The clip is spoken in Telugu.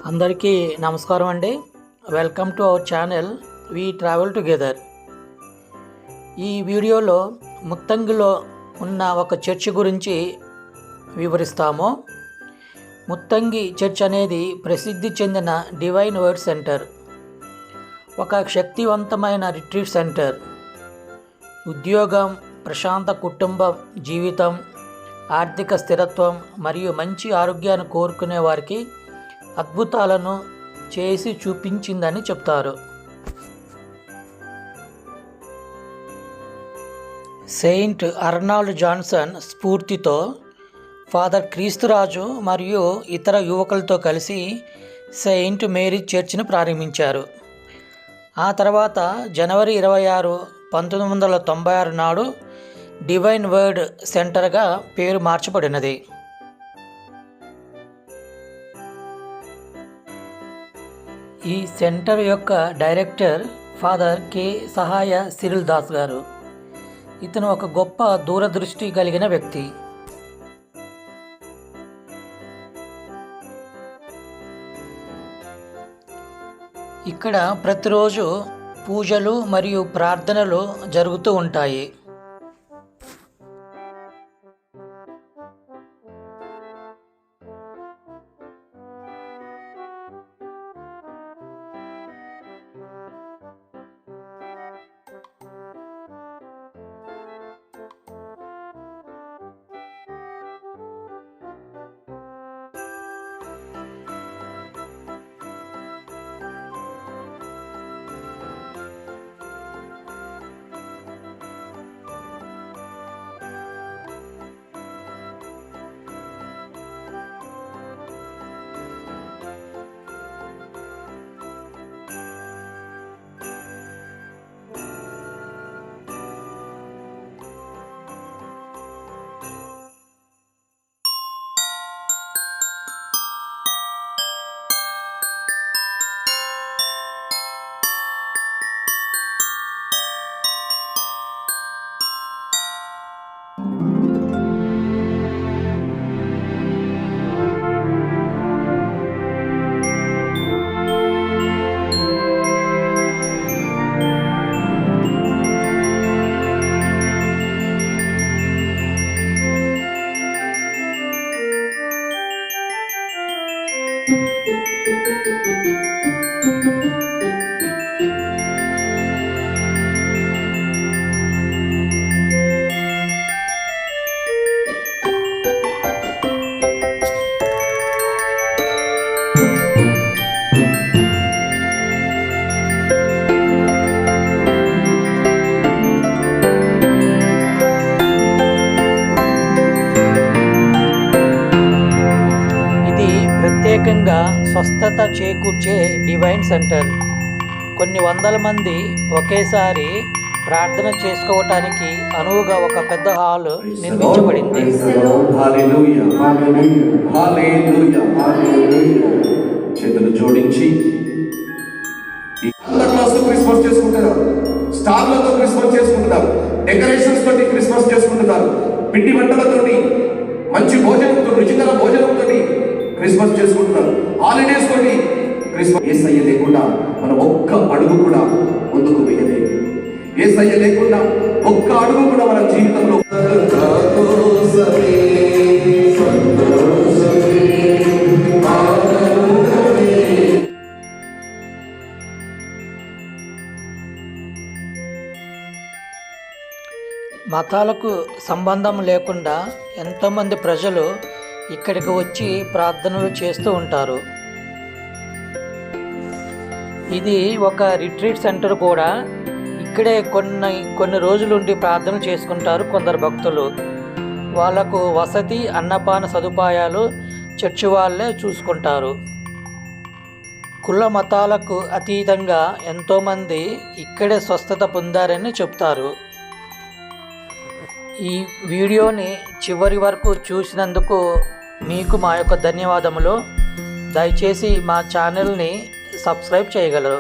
అందరికీ నమస్కారం అండి. Welcome to our channel we travel together. ఈ వీడియోలో ముత్తంగిలో ఉన్న ఒక చర్చ్ గురించి వివరిస్తాము. ముత్తంగి చర్చ్ అనేది ప్రసిద్ధి చెందిన డివైన్ వర్డ్ సెంటర్, ఒక శక్తివంతమైన రిట్రీట్ సెంటర్. ఉద్యోగం, ప్రశాంత కుటుంబ జీవితం, ఆర్థిక స్థిరత్వం మరియు మంచి ఆరోగ్యాన్ని కోరుకునే వారికి అద్భుతాలను చేసి చూపించిందని చెప్తారు. సెయింట్ అర్నాల్డ్ జాన్సన్ స్ఫూర్తితో ఫాదర్ క్రీస్తురాజు మరియు ఇతర యువకులతో కలిసి సెయింట్ మేరీ చర్చ్ను ప్రారంభించారు. ఆ తర్వాత జనవరి 26, 1996 నాడు డివైన్ వర్డ్ సెంటర్గా పేరు మార్చబడినది. ఈ సెంటర్ యొక్క డైరెక్టర్ ఫాదర్ కె సహాయ సిరిల్ దాస్ గారు. ఇతను ఒక గొప్ప దూరదృష్టి కలిగిన వ్యక్తి. ఇక్కడ ప్రతిరోజు పూజలు మరియు ప్రార్థనలు జరుగుతూ ఉంటాయి. ప్రత్యేకంగా స్వస్థత చేకూర్చే డివైన్ సెంటర్. కొన్ని వందల మంది ఒకేసారి ప్రార్థన చేసుకోవటానికి అనువుగా ఒక పెద్ద హాల్ నిర్మించబడింది. చేతులు జోడించి క్రిస్మస్ చేసుకుంటున్నారు, స్టార్లతో క్రిస్మస్ చేసుకుంటున్నారు, డెకరేషన్స్ తోటి క్రిస్మస్ చేసుకుంటున్నారు, పిండి వంటలతోటి, మంచి భోజనంతో, రుచికర భోజనంతో క్రిస్మస్ చేసుకుంటున్నారు, హాలిడేస్ తోటి క్రిస్మస్. యేసయ్య లేకుండా మనం ఒక్క అడుగు కూడా ముందుకు వేయలేదు. యేసయ్య లేకుండా ఒక్క అడుగు కూడా మన జీవితంలో మతాలకు సంబంధం లేకుండా ఎంతోమంది ప్రజలు ఇక్కడికి వచ్చి ప్రార్థనలు చేస్తూ ఉంటారు. ఇది ఒక రిట్రీట్ సెంటర్ కూడా. ఇక్కడే కొన్ని రోజులు ఉండి ప్రార్థన చేసుకుంటారు కొందరు భక్తులు. వాళ్ళకు వసతి, అన్నపాన సదుపాయాలు చర్చి వాళ్ళే చూసుకుంటారు. కుల మతాలకు అతీతంగా ఎంతోమంది ఇక్కడే స్వస్థత పొందారని చెప్తారు. ఈ వీడియోని చివరి వరకు చూసినందుకు మీకు మా యొక్క ధన్యవాదములు. దయచేసి మా ఛానల్ని సబ్స్క్రైబ్ చేయగలరు.